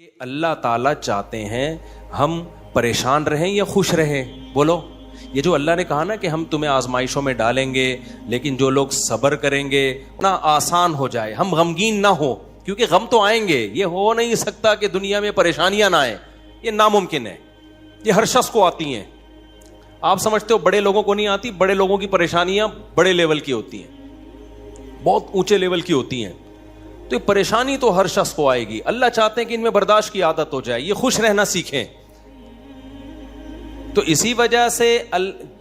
کہ اللہ تعالیٰ چاہتے ہیں ہم پریشان رہیں یا خوش رہیں. بولو, یہ جو اللہ نے کہا نا کہ ہم تمہیں آزمائشوں میں ڈالیں گے لیکن جو لوگ صبر کریں گے نا آسان ہو جائے, ہم غمگین نہ ہو, کیونکہ غم تو آئیں گے. یہ ہو نہیں سکتا کہ دنیا میں پریشانیاں نہ آئیں, یہ ناممکن ہے. یہ ہر شخص کو آتی ہیں. آپ سمجھتے ہو بڑے لوگوں کو نہیں آتی؟ بڑے لوگوں کی پریشانیاں بڑے لیول کی ہوتی ہیں, بہت اونچے لیول کی ہوتی ہیں. تو یہ پریشانی تو ہر شخص کو آئے گی. اللہ چاہتے ہیں کہ ان میں برداشت کی عادت ہو جائے, یہ خوش رہنا سیکھیں. تو اسی وجہ سے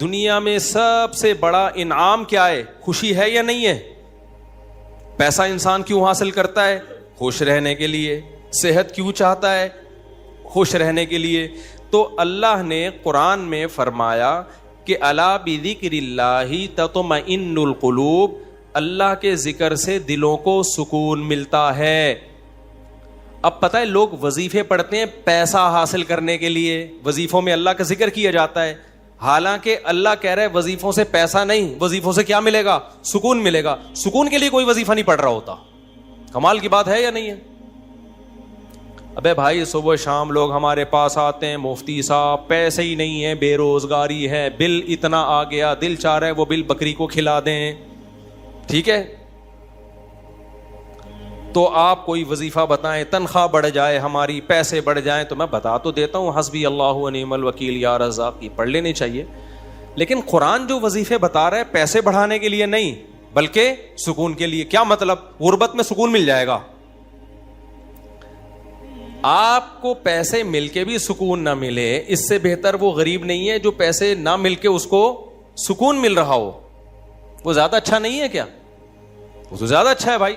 دنیا میں سب سے بڑا انعام کیا ہے؟ خوشی ہے یا نہیں ہے؟ پیسہ انسان کیوں حاصل کرتا ہے؟ خوش رہنے کے لیے. صحت کیوں چاہتا ہے؟ خوش رہنے کے لیے. تو اللہ نے قرآن میں فرمایا کہ الا بذکر اللہ تطمئن القلوب, اللہ کے ذکر سے دلوں کو سکون ملتا ہے. اب پتہ ہے لوگ وظیفے پڑھتے ہیں پیسہ حاصل کرنے کے لیے, وظیفوں میں اللہ کا ذکر کیا جاتا ہے, حالانکہ اللہ کہہ رہا ہے وظیفوں سے پیسہ نہیں, وظیفوں سے کیا ملے گا؟ سکون ملے گا. سکون کے لیے کوئی وظیفہ نہیں پڑھ رہا ہوتا. کمال کی بات ہے یا نہیں ہے؟ ابے بھائی صبح شام لوگ ہمارے پاس آتے ہیں, مفتی صاحب پیسے ہی نہیں ہیں, بے روزگاری ہے, بل اتنا آ گیا, دل چاہ رہا ہے وہ بل بکری کو کھلا دیں. ٹھیک ہے, تو آپ کوئی وظیفہ بتائیں, تنخواہ بڑھ جائے ہماری, پیسے بڑھ جائیں. تو میں بتا تو دیتا ہوں, حسبی اللہ و نعم الوکیل یا رزاق کی پڑھ لینی چاہیے. لیکن قرآن جو وظیفے بتا رہا ہے پیسے بڑھانے کے لیے نہیں بلکہ سکون کے لیے. کیا مطلب؟ غربت میں سکون مل جائے گا. آپ کو پیسے مل کے بھی سکون نہ ملے, اس سے بہتر وہ غریب نہیں ہے جو پیسے نہ مل کے اس کو سکون مل رہا ہو. وہ زیادہ اچھا نہیں ہے کیا؟ وہ تو زیادہ اچھا ہے بھائی.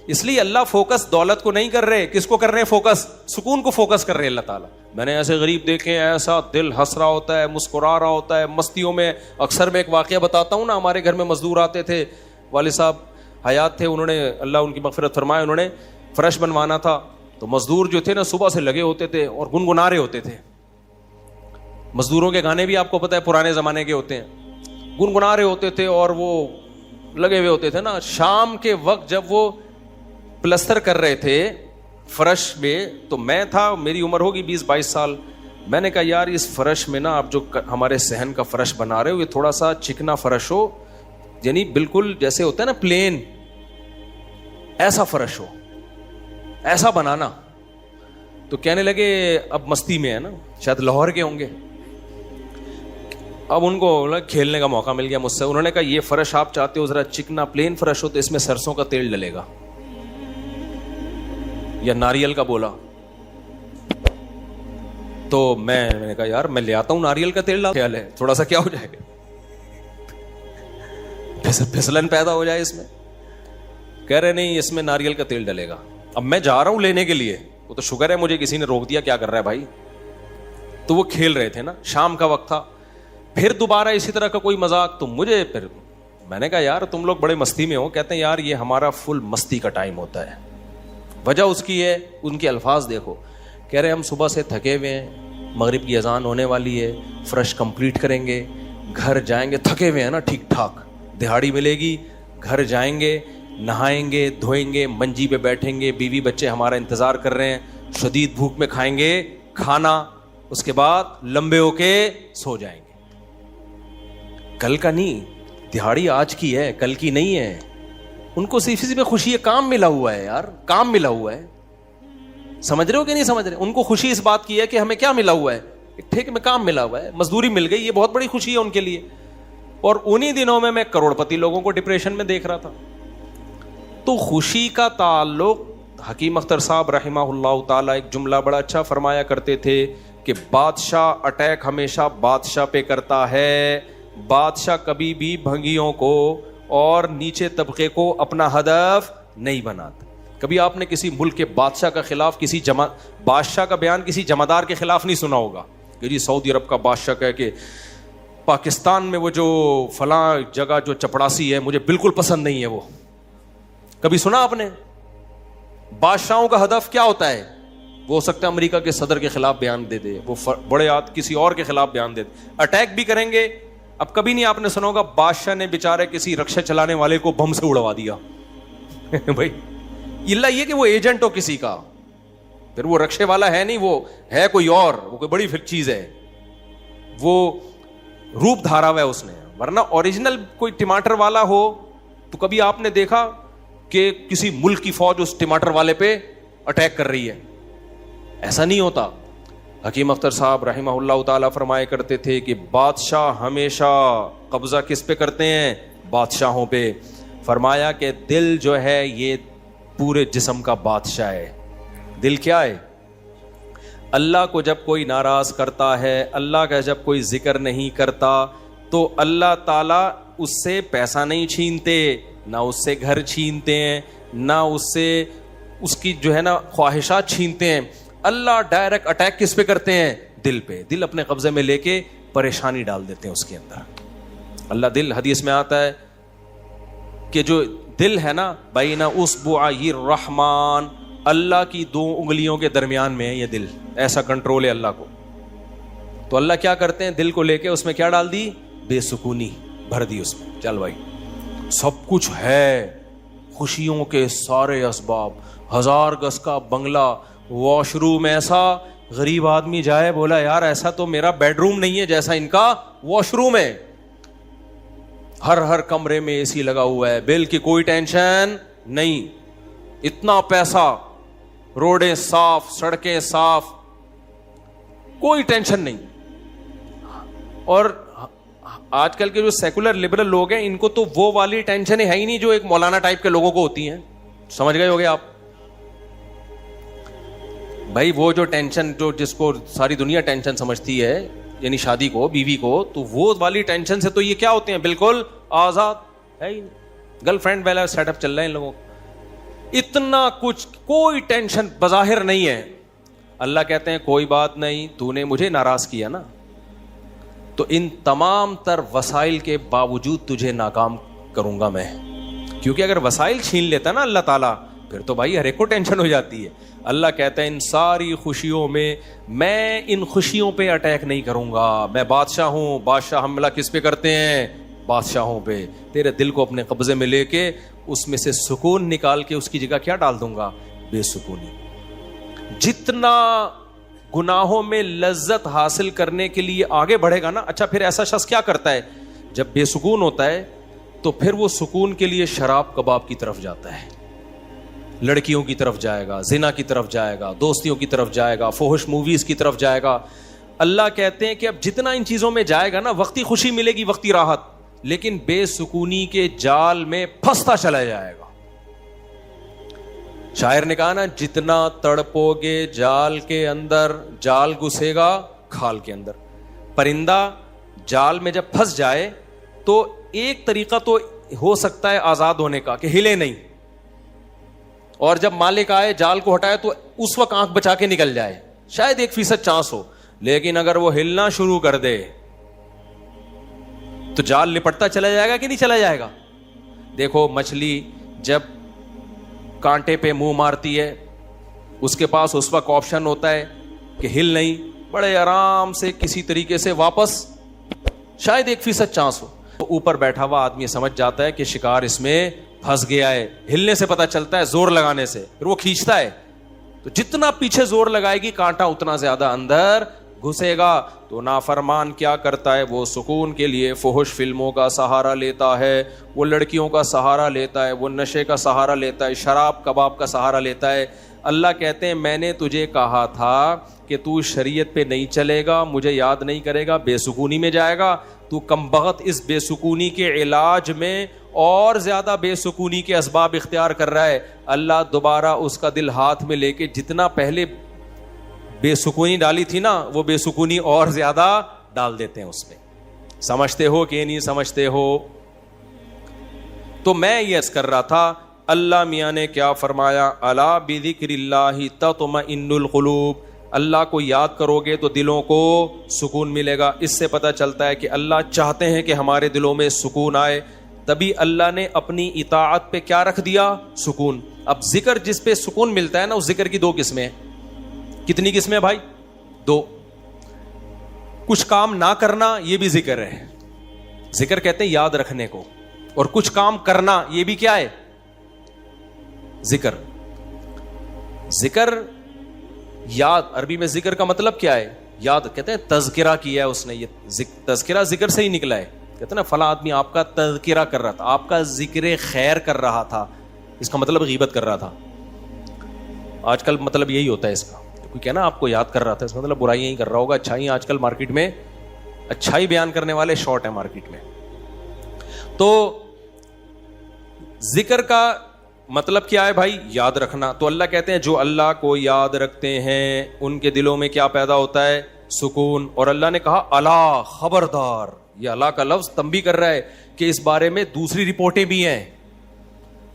اس لیے اللہ فوکس دولت کو نہیں کر رہے, کس کو کر رہے ہیں فوکس؟ سکون کو فوکس کر رہے ہیں اللہ تعالیٰ. میں نے ایسے غریب دیکھے, ایسا دل ہنس رہا ہوتا ہے, مسکرا رہا ہوتا ہے مستیوں میں. اکثر میں ایک واقعہ بتاتا ہوں نا, ہمارے گھر میں مزدور آتے تھے, والد صاحب حیات تھے, انہوں نے اللہ ان کی مغفرت فرمائے, انہوں نے فرش بنوانا تھا. تو مزدور جو تھے نا صبح سے لگے ہوتے تھے اور گنگنا رہے ہوتے تھے. مزدوروں کے گانے بھی آپ کو پتہ ہے پرانے زمانے کے ہوتے ہیں, گنگنا رہے ہوتے تھے اور وہ لگے ہوئے ہوتے تھے نا. شام کے وقت جب وہ پلستر کر رہے تھے فرش میں, تو میں تھا, میری عمر ہوگی 20-22 سال. میں نے کہا یار اس فرش میں نا آپ جو ہمارے صحن کا فرش بنا رہے ہو یہ تھوڑا سا چکنا فرش ہو, یعنی بالکل جیسے ہوتا ہے نا پلین, ایسا فرش ہو, ایسا بنانا. تو کہنے لگے, اب مستی میں ہے نا, شاید لاہور کے ہوں گے. اب ان کو کھیلنے کا موقع مل گیا مجھ سے. انہوں نے کہا یہ فرش آپ چاہتے ہو ذرا چکنا پلین فرش ہو تو اس میں سرسوں کا تیل ڈلے گا یا ناریل کا. بولا تو میں نے کہا یار میں لے آتا ہوں ناریل کا تیل. خیال ہے تھوڑا سا کیا ہو جائے گا, پھسلن پیدا ہو جائے اس میں. کہہ رہے نہیں اس میں ناریل کا تیل ڈلے گا. اب میں جا رہا ہوں لینے کے لیے, وہ تو شکر ہے مجھے کسی نے روک دیا, کیا کر رہا ہے بھائی. تو وہ کھیل رہے تھے نا, شام کا وقت تھا. پھر دوبارہ اسی طرح کا کوئی مذاق, تو مجھے پھر میں نے کہا یار تم لوگ بڑے مستی میں ہو. کہتے ہیں یار یہ ہمارا فل مستی کا ٹائم ہوتا ہے. وجہ اس کی ہے, ان کے الفاظ دیکھو. کہہ رہے ہم صبح سے تھکے ہوئے ہیں, مغرب کی اذان ہونے والی ہے, فرش کمپلیٹ کریں گے, گھر جائیں گے, تھکے ہوئے ہیں نا ٹھیک ٹھاک, دہاڑی ملے گی, گھر جائیں گے, نہائیں گے, دھوئیں گے, منجی پہ بیٹھیں گے, بیوی بچے ہمارا انتظار کر رہے ہیں, شدید بھوک میں کھائیں گے کھانا, اس کے بعد لمبے ہو کے سو جائیں گے. کل کا نہیں, دہاڑی آج کی ہے, کل کی نہیں ہے. ان کو صرف اسی پہ خوشی ہے, کام ملا ہوا ہے یار, کام ملا ہوا ہے. سمجھ رہے ہو کہ نہیں سمجھ رہے؟ ان کو خوشی اس بات کی ہے کہ ہمیں کیا ملا ہوا ہے, ٹھیک میں کام ملا ہوا ہے, مزدوری مل گئی, یہ بہت بڑی خوشی ہے ان کے لیے. اور انہی دنوں میں کروڑ پتی لوگوں کو ڈپریشن میں دیکھ رہا تھا. تو خوشی کا تعلق, حکیم اختر صاحب رحمہ اللہ تعالیٰ ایک جملہ بڑا اچھا فرمایا کرتے تھے کہ بادشاہ اٹیک ہمیشہ بادشاہ پہ کرتا ہے, بادشاہ کبھی بھی بھنگیوں کو اور نیچے طبقے کو اپنا ہدف نہیں بناتا. کبھی آپ نے کسی ملک کے بادشاہ کا خلاف کسی بادشاہ کا بیان کسی جمعدار کے خلاف نہیں سنا ہوگا کہ جی سعودی عرب کا بادشاہ کہے کہ پاکستان میں وہ جو فلاں جگہ جو چپڑاسی ہے مجھے بالکل پسند نہیں ہے. وہ کبھی سنا آپ نے؟ بادشاہوں کا ہدف کیا ہوتا ہے؟ وہ ہو سکتا ہے امریکہ کے صدر کے خلاف بیان دے دے, وہ بڑے کسی اور کے خلاف بیان دے دے, اٹیک بھی کریں گے. اب کبھی نہیں آپ نے سنا ہوگا بادشاہ نے بیچارے کسی رکشا چلانے والے کو بم سے اڑوا دیا. بھائی اللہ یہ کہ وہ ایجنٹ ہو کسی کا, پھر وہ رکشے والا ہے نہیں, وہ ہے کوئی اور, وہ کوئی بڑی چیز ہے, وہ روپ دھارا ہوا ہے اس نے. ورنہ اوریجنل کوئی ٹماٹر والا ہو تو کبھی آپ نے دیکھا کہ کسی ملک کی فوج اس ٹماٹر والے پہ اٹیک کر رہی ہے؟ ایسا نہیں ہوتا. حکیم اختر صاحب رحمہ اللہ تعالیٰ فرمایا کرتے تھے کہ بادشاہ ہمیشہ قبضہ کس پہ کرتے ہیں؟ بادشاہوں پہ. فرمایا کہ دل جو ہے یہ پورے جسم کا بادشاہ ہے. دل کیا ہے؟ اللہ کو جب کوئی ناراض کرتا ہے, اللہ کا جب کوئی ذکر نہیں کرتا, تو اللہ تعالیٰ اس سے پیسہ نہیں چھینتے, نہ اس سے گھر چھینتے ہیں, نہ اس سے اس کی جو ہے نا خواہشات چھینتے ہیں. اللہ ڈائریکٹ اٹیک کس پہ کرتے ہیں؟ دل پہ. دل اپنے قبضے میں لے کے پریشانی ڈال دیتے ہیں اس کے اندر. اللہ دل, حدیث میں آتا ہے کہ جو دل ہے نا بین اصبعی الرحمن, اللہ کی 2 انگلیوں کے درمیان میں ہے یہ دل. ایسا کنٹرول ہے اللہ کو. تو اللہ کیا کرتے ہیں؟ دل کو لے کے اس میں کیا ڈال دی؟ بے سکونی بھر دی اس میں. چل بھائی سب کچھ ہے, خوشیوں کے سارے اسباب, 1000 گز کا بنگلہ, واش روم ایسا, غریب آدمی جائے بولا یار ایسا تو میرا بیڈ روم نہیں ہے جیسا ان کا واش روم ہے. ہر کمرے میں اے سی لگا ہوا ہے, بل کی کوئی ٹینشن نہیں, اتنا پیسہ, روڈیں صاف, سڑکیں صاف, کوئی ٹینشن نہیں. اور آج کل کے جو سیکولر لبرل لوگ ہیں ان کو تو وہ والی ٹینشن ہے ہی نہیں جو ایک مولانا ٹائپ کے لوگوں کو ہوتی ہیں. سمجھ گئے ہوگے آپ بھائی؟ وہ جو ٹینشن جو جس کو ساری دنیا ٹینشن سمجھتی ہے, یعنی شادی کو, بیوی کو, تو وہ والی ٹینشن سے تو یہ کیا ہوتے ہیں؟ بالکل آزاد ہے ہی نہیں. گرل فرینڈ والا سیٹ اپ چل رہا ہے ان لوگوں کو. اتنا کچھ, کوئی ٹینشن بظاہر نہیں ہے. اللہ کہتے ہیں کوئی بات نہیں, تو نے مجھے ناراض کیا نا, تو ان تمام تر وسائل کے باوجود تجھے ناکام کروں گا میں. کیونکہ اگر وسائل چھین لیتا نا اللہ تعالیٰ, پھر تو بھائی ہر ایک کو ٹینشن ہو جاتی ہے. اللہ کہتا ہے ان ساری خوشیوں میں ان خوشیوں پہ اٹیک نہیں کروں گا. میں بادشاہ ہوں. بادشاہ حملہ کس پہ کرتے ہیں؟ بادشاہوں پہ. تیرے دل کو اپنے قبضے میں لے کے اس میں سے سکون نکال کے اس کی جگہ کیا ڈال دوں گا؟ بے سکونی. جتنا گناہوں میں لذت حاصل کرنے کے لیے آگے بڑھے گا نا, اچھا پھر ایسا شخص کیا کرتا ہے جب بے سکون ہوتا ہے؟ تو پھر وہ سکون کے لیے شراب کباب کی طرف جاتا ہے, لڑکیوں کی طرف جائے گا, زنا کی طرف جائے گا, دوستیوں کی طرف جائے گا, فحش موویز کی طرف جائے گا. اللہ کہتے ہیں کہ اب جتنا ان چیزوں میں جائے گا نا, وقتی خوشی ملے گی, وقتی راحت, لیکن بے سکونی کے جال میں پھنستا چلا جائے گا. شاعر نے کہا نا, جتنا تڑپو گے جال کے اندر, جال گھسے گا کھال کے اندر. پرندہ جال میں جب پھنس جائے تو ایک طریقہ تو ہو سکتا ہے آزاد ہونے کا کہ ہلے نہیں, اور جب مالک آئے جال کو ہٹائے تو اس وقت آنکھ بچا کے نکل جائے, شاید 1% چانس ہو. لیکن اگر وہ ہلنا شروع کر دے تو جال لپٹتا چلا جائے گا کہ نہیں چلا جائے گا؟ دیکھو مچھلی جب کانٹے پہ منہ مارتی ہے, اس کے پاس اس وقت آپشن ہوتا ہے کہ ہل نہیں, بڑے آرام سے کسی طریقے سے واپس, شاید 1% چانس ہو. اوپر بیٹھا ہوا آدمی سمجھ جاتا ہے کہ شکار اس میں پھنس گیا ہے. ہلنے سے پتہ چلتا ہے, زور لگانے سے, پھر وہ کھینچتا ہے. تو جتنا پیچھے زور لگائے گی کانٹا اتنا زیادہ اندر گھسے گا. تو نافرمان کیا کرتا ہے؟ وہ سکون کے لیے فحش فلموں کا سہارا لیتا ہے, وہ لڑکیوں کا سہارا لیتا ہے, وہ نشے کا سہارا لیتا ہے, شراب کباب کا سہارا لیتا ہے. اللہ کہتے ہیں میں نے تجھے کہا تھا کہ تو شریعت پہ نہیں چلے گا, مجھے یاد نہیں کرے گا, بے سکونی میں جائے گا. تو کمبخت اس بے سکونی کے علاج میں اور زیادہ بے سکونی کے اسباب اختیار کر رہا ہے. اللہ دوبارہ اس کا دل ہاتھ میں لے کے جتنا پہلے بے سکونی ڈالی تھی نا, وہ بے سکونی اور زیادہ ڈال دیتے ہیں اس میں. سمجھتے ہو کہ نہیں سمجھتے ہو؟ تو میں یہ عرض کر رہا تھا, اللہ میاں نے کیا فرمایا, الا بذکر اللہ تطمئن القلوب. اللہ کو یاد کرو گے تو دلوں کو سکون ملے گا. اس سے پتہ چلتا ہے کہ اللہ چاہتے ہیں کہ ہمارے دلوں میں سکون آئے, تبھی اللہ نے اپنی اطاعت پہ کیا رکھ دیا؟ سکون. اب ذکر جس پہ سکون ملتا ہے نا, اس ذکر کی 2 قسمیں ہیں. کتنی قسمیں بھائی؟ 2. کچھ کام نہ کرنا یہ بھی ذکر ہے, ذکر کہتے ہیں یاد رکھنے کو, اور کچھ کام کرنا یہ بھی کیا ہے؟ ذکر. ذکر یاد عربی میں ذکر کا مطلب کیا ہے؟ یاد. کہتے ہیں تذکرہ کیا ہے اس نے. یہ تذکرہ ذکر سے ہی نکلا ہے. کہتے ہیں نا فلاں آدمی آپ کا تذکرہ کر رہا تھا, آپ کا ذکر خیر کر رہا تھا. اس کا مطلب غیبت کر رہا تھا. آج کل مطلب یہی ہوتا ہے اس کا. کوئی کہنا آپ کو یاد کر رہا تھا, اس کا مطلب برائیاں ہی کر رہا ہوگا. اچھائی آج کل مارکیٹ میں اچھائی بیان کرنے والے شارٹ ہیں مارکیٹ میں. تو ذکر کا مطلب کیا ہے بھائی؟ یاد رکھنا. تو اللہ کہتے ہیں جو اللہ کو یاد رکھتے ہیں ان کے دلوں میں کیا پیدا ہوتا ہے؟ سکون. اور اللہ نے کہا الا, خبردار. یہ اللہ کا لفظ تنبیہ کر رہا ہے کہ اس بارے میں دوسری رپورٹیں بھی ہیں.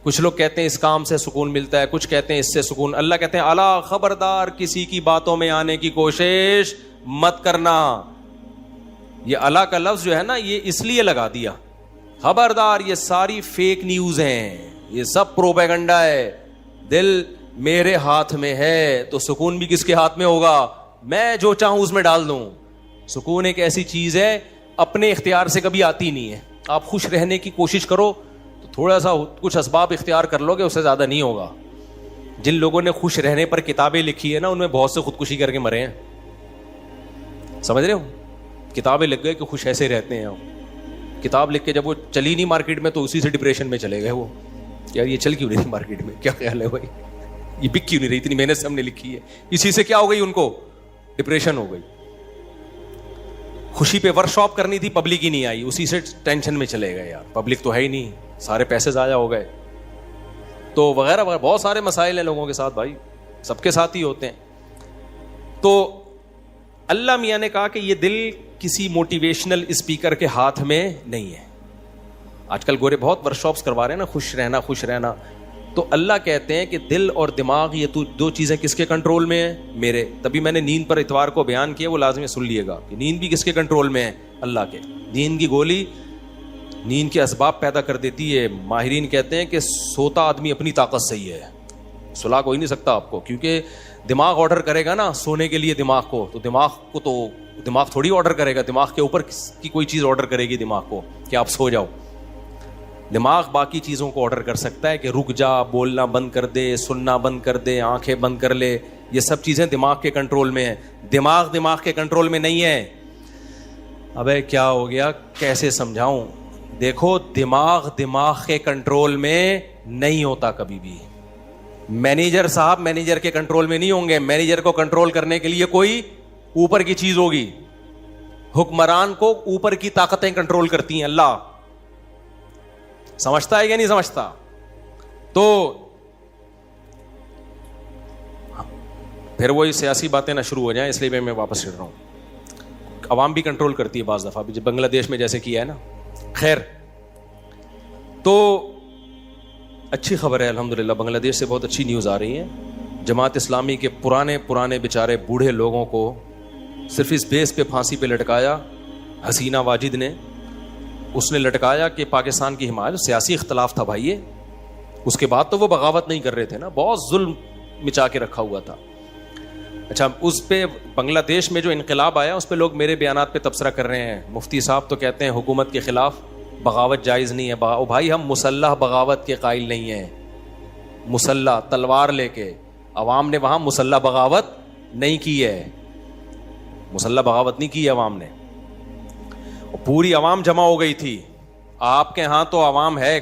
کچھ لوگ کہتے ہیں اس کام سے سکون ملتا ہے, کچھ کہتے ہیں اس سے سکون. اللہ کہتے ہیں الا, خبردار, کسی کی باتوں میں آنے کی کوشش مت کرنا. یہ اللہ کا لفظ جو ہے نا, یہ اس لیے لگا دیا خبردار. یہ ساری فیک نیوز ہیں, یہ سب پروپیگنڈا ہے. دل میرے ہاتھ میں ہے تو سکون بھی کس کے ہاتھ میں ہوگا؟ میں جو چاہوں اس میں ڈال دوں. سکون ایک ایسی چیز ہے اپنے اختیار سے کبھی آتی نہیں ہے. آپ خوش رہنے کی کوشش کرو تو تھوڑا سا کچھ اسباب اختیار کر لو گے, اس سے زیادہ نہیں ہوگا. جن لوگوں نے خوش رہنے پر کتابیں لکھی ہے نا, ان میں بہت سے خودکشی کر کے مرے ہیں. سمجھ رہے ہو؟ کتابیں لکھ گئے کہ خوش ایسے رہتے ہیں. کتاب لکھ کے جب وہ چلی نہیں مارکیٹ میں تو اسی سے ڈپریشن میں چلے گئے. وہ یار یہ چل کیوں نہیں مارکیٹ میں, کیا خیال ہے بھائی, یہ بک کیوں نہیں رہی, اتنی محنت سے ہم نے لکھی ہے. اسی سے کیا ہو گئی, ان کو ڈپریشن ہو گئی. خوشی پہ ورک شاپ کرنی تھی, پبلک ہی نہیں آئی, اسی سے ٹینشن میں چلے گئے. یار پبلک تو ہے ہی نہیں, سارے پیسے ضائع ہو گئے. تو وغیرہ وغیرہ بہت سارے مسائل ہیں لوگوں کے ساتھ بھائی, سب کے ساتھ ہی ہوتے ہیں. تو اللہ میاں نے کہا کہ یہ دل کسی موٹیویشنل اسپیکر کے ہاتھ میں نہیں ہے. آج کل گورے بہت ورک شاپس کروا رہے ہیں نا, خوش رہنا خوش رہنا. تو اللہ کہتے ہیں کہ دل اور دماغ یہ دو چیزیں کس کے کنٹرول میں ہیں؟ میرے. تبھی میں نے نیند پر اتوار کو بیان کیا, وہ لازمی سن لیے گا کہ نیند بھی کس کے کنٹرول میں ہے؟ اللہ کے. نیند کی گولی نیند کے اسباب پیدا کر دیتی ہے. ماہرین کہتے ہیں کہ سوتا آدمی اپنی طاقت سے ہی ہے, سلا کوئی نہیں سکتا آپ کو, کیونکہ دماغ آرڈر کرے گا نا سونے کے لیے دماغ کو, تو دماغ تھوڑی آرڈر کرے گا, دماغ کے اوپر کی کوئی چیز آرڈر کرے گی دماغ کو کہ آپ سو جاؤ. دماغ باقی چیزوں کو آرڈر کر سکتا ہے کہ رک جا, بولنا بند کر دے, سننا بند کر دے, آنکھیں بند کر لے. یہ سب چیزیں دماغ کے کنٹرول میں ہیں. دماغ کے کنٹرول میں نہیں ہے. ابے کیا ہو گیا, کیسے سمجھاؤں؟ دیکھو دماغ کے کنٹرول میں نہیں ہوتا کبھی بھی. مینیجر صاحب مینیجر کے کنٹرول میں نہیں ہوں گے. مینیجر کو کنٹرول کرنے کے لیے کوئی اوپر کی چیز ہوگی. حکمران کو اوپر کی طاقتیں کنٹرول کرتی ہیں. اللہ سمجھتا ہے یا نہیں سمجھتا؟ تو پھر وہی سیاسی باتیں نہ شروع ہو جائیں, اس لیے میں واپس چڑھ رہا ہوں. عوام بھی کنٹرول کرتی ہے بعض دفعہ, جب بنگلہ دیش میں جیسے کیا ہے نا. خیر, تو اچھی خبر ہے الحمدللہ, بنگلہ دیش سے بہت اچھی نیوز آ رہی ہے. جماعت اسلامی کے پرانے بیچارے بوڑھے لوگوں کو صرف اس بیس پہ پھانسی پہ لٹکایا حسینہ واجد نے. اس نے لٹکایا کہ پاکستان کی حمایت, سیاسی اختلاف تھا بھائی یہ. اس کے بعد تو وہ بغاوت نہیں کر رہے تھے نا, بہت ظلم مچا کے رکھا ہوا تھا. اچھا, اس پہ بنگلہ دیش میں جو انقلاب آیا اس پہ لوگ میرے بیانات پہ تبصرہ کر رہے ہیں. مفتی صاحب تو کہتے ہیں حکومت کے خلاف بغاوت جائز نہیں ہے. بھائی ہم مسلح بغاوت کے قائل نہیں ہیں. مسلح تلوار لے کے, عوام نے وہاں مسلح بغاوت نہیں کی ہے. مسلح بغاوت نہیں کی ہے عوام نے. پوری عوام جمع ہو گئی تھی. آپ کے ہاں تو عوام ہے,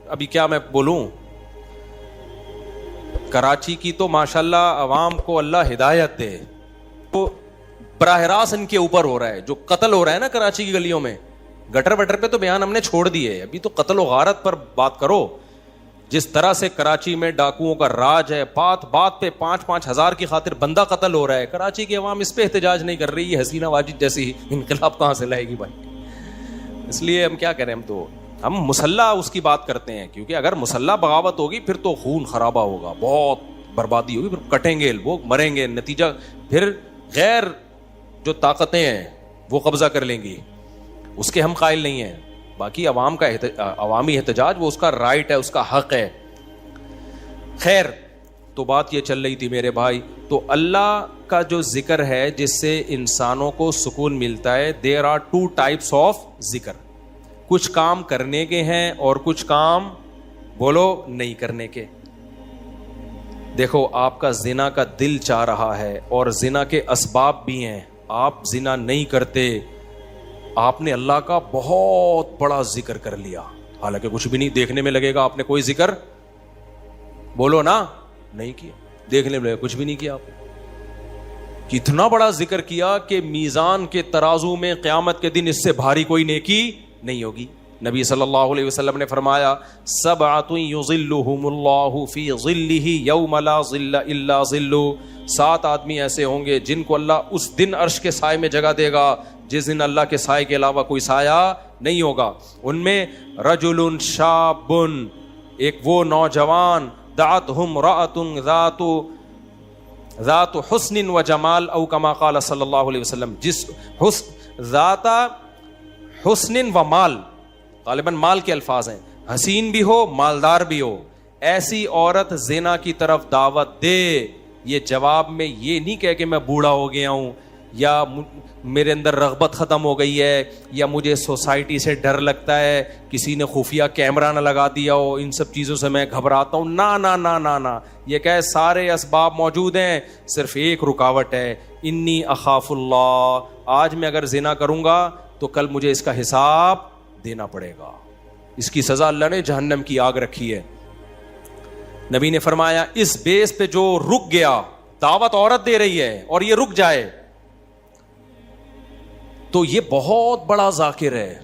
ابھی کیا میں بولوں, کراچی کی تو ماشاءاللہ عوام کو اللہ ہدایت دے. تو براہ راست ان کے اوپر ہو رہا ہے, جو قتل ہو رہا ہے نا کراچی کی گلیوں میں. گٹر وٹر پہ تو بیان ہم نے چھوڑ دیے, ابھی تو قتل و غارت پر بات کرو. جس طرح سے کراچی میں ڈاکوؤں کا راج ہے, بات پہ 5-5 ہزار کی خاطر بندہ قتل ہو رہا ہے. کراچی کی عوام اس پہ احتجاج نہیں کر رہی. یہ حسینہ واجد جیسی انقلاب کہاں سے لائے گی بھائی؟ اس لیے ہم کیا کریں, ہم مسلح اس کی بات کرتے ہیں, کیونکہ اگر مسلح بغاوت ہوگی پھر تو خون خرابہ ہوگا, بہت بربادی ہوگی, پھر کٹیں گے لوگ, مریں گے. نتیجہ پھر غیر جو طاقتیں ہیں وہ قبضہ کر لیں گی. اس کے ہم قائل نہیں ہیں. باقی عوام کا عوامی احتجاج وہ اس کا رائٹ ہے, اس کا حق ہے. خیر, تو بات یہ چل رہی تھی میرے بھائی. تو اللہ کا جو ذکر ہے جس سے انسانوں کو سکون ملتا ہے, دیر آر 2 types آف ذکر. کچھ کام کرنے کے ہیں اور کچھ کام بولو نہیں کرنے کے. دیکھو آپ کا زنا کا دل چاہ رہا ہے اور زنا کے اسباب بھی ہیں, آپ زنا نہیں کرتے, آپ نے اللہ کا بہت بڑا ذکر کر لیا, حالانکہ کچھ بھی نہیں, دیکھنے میں لگے گا آپ نے کوئی ذکر, بولو نا, نہیں کیا, دیکھنے میں لگے کچھ بھی نہیں کیا آپ نے, کتنا بڑا ذکر کیا کہ میزان کے ترازو میں قیامت کے دن اس سے بھاری کوئی نیکی نہیں ہوگی. نبی صلی اللہ علیہ وسلم نے فرمایا سبعۃ یظلھم اللہ فی ظلہ یوم لا ظل الا ظلہ, 7 آدمی ایسے ہوں گے جن کو اللہ اس دن عرش کے سائے میں جگہ دے گا جس دن اللہ کے سائے کے علاوہ کوئی سایہ نہیں ہوگا. ان میں رجل شاب, ایک وہ نوجوان, دعتہ امرأۃ ذات حسن و جمال او کما قال صلی اللہ علیہ وسلم, جس ذات حسن و مال, غالباً مال کے الفاظ ہیں, حسین بھی ہو مالدار بھی ہو, ایسی عورت زنا کی طرف دعوت دے. یہ جواب میں یہ نہیں کہے کہ میں بوڑھا ہو گیا ہوں یا میرے اندر رغبت ختم ہو گئی ہے یا مجھے سوسائٹی سے ڈر لگتا ہے, کسی نے خفیہ کیمرہ نہ لگا دیا ہو, ان سب چیزوں سے میں گھبراتا ہوں, نا نا نا نا نا, یہ کہے سارے اسباب موجود ہیں, صرف ایک رکاوٹ ہے, انی اخاف اللہ, آج میں اگر زنا کروں گا تو کل مجھے اس کا حساب دینا پڑے گا, اس کی سزا اللہ نے جہنم کی آگ رکھی ہے. نبی نے فرمایا اس بیس پہ جو رک گیا, دعوت عورت دے رہی ہے اور یہ رک جائے تو یہ بہت بڑا ذاکر ہے,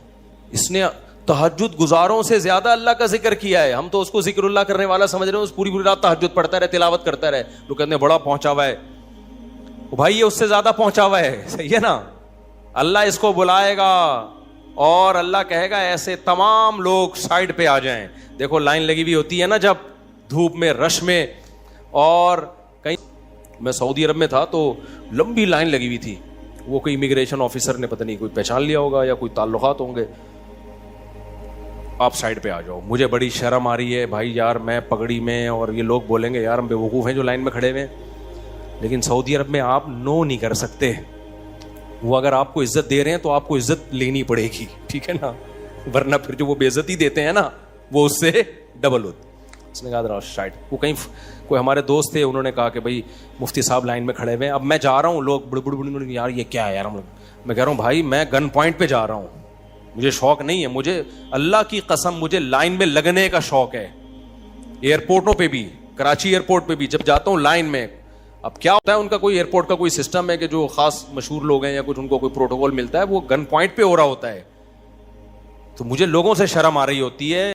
اس نے تہجد گزاروں سے زیادہ اللہ کا ذکر کیا ہے. ہم تو اس کو ذکر اللہ کرنے والا سمجھ رہے ہیں, اس پوری رات تہجد پڑھتا رہے, تلاوت کرتا رہے, لوگ کہتے ہیں بڑا پہنچا ہوا ہے. بھائی یہ اس سے زیادہ پہنچا ہوا ہے, صحیح ہے نا, اللہ اس کو بلائے گا اور اللہ کہے گا ایسے تمام لوگ سائڈ پہ آ جائیں. دیکھو لائن لگی ہوئی ہوتی ہے نا جب دھوپ میں, رش میں, اور کہیں میں سعودی عرب میں تھا تو لمبی لائن لگی ہوئی تھی, وہ کوئی امیگریشن آفیسر نے پتہ نہیں کوئی پہچان لیا ہوگا یا کوئی تعلقات ہوں گے, آپ سائڈ پہ آ جاؤ. مجھے بڑی شرم آ رہی ہے بھائی یار, میں پگڑی میں, اور یہ لوگ بولیں گے یار ہم بے وقوف ہیں جو لائن میں کھڑے ہوئے ہیں, لیکن سعودی عرب میں آپ نو نہیں کر سکتے, وہ اگر آپ کو عزت دے رہے ہیں تو آپ کو عزت لینی پڑے گی, ٹھیک ہے نا, ورنہ پھر جو وہ بے عزتی دیتے ہیں نا وہ اس سے ڈبل ہوتی. اس نے کہا شاید وہ کہیں کوئی ہمارے دوست تھے, انہوں نے کہا کہ بھائی مفتی صاحب لائن میں کھڑے ہوئے ہیں, اب میں جا رہا ہوں, لوگ بڑے بڑے یار یہ کیا ہے یار, میں کہہ رہا ہوں بھائی میں گن پوائنٹ پہ جا رہا ہوں, مجھے شوق نہیں ہے, مجھے اللہ کی قسم مجھے لائن میں لگنے کا شوق ہے. ایئرپورٹوں پہ بھی, کراچی ایئرپورٹ پہ بھی جب جاتا ہوں لائن میں, اب کیا ہوتا ہے ان کا کوئی ایئرپورٹ کا کوئی سسٹم ہے کہ جو خاص مشہور لوگ ہیں یا کچھ ان کو کوئی پروٹوکول ملتا ہے, وہ گن پوائنٹ پہ ہو رہا ہوتا ہے, تو مجھے لوگوں سے شرم آ رہی ہوتی ہے.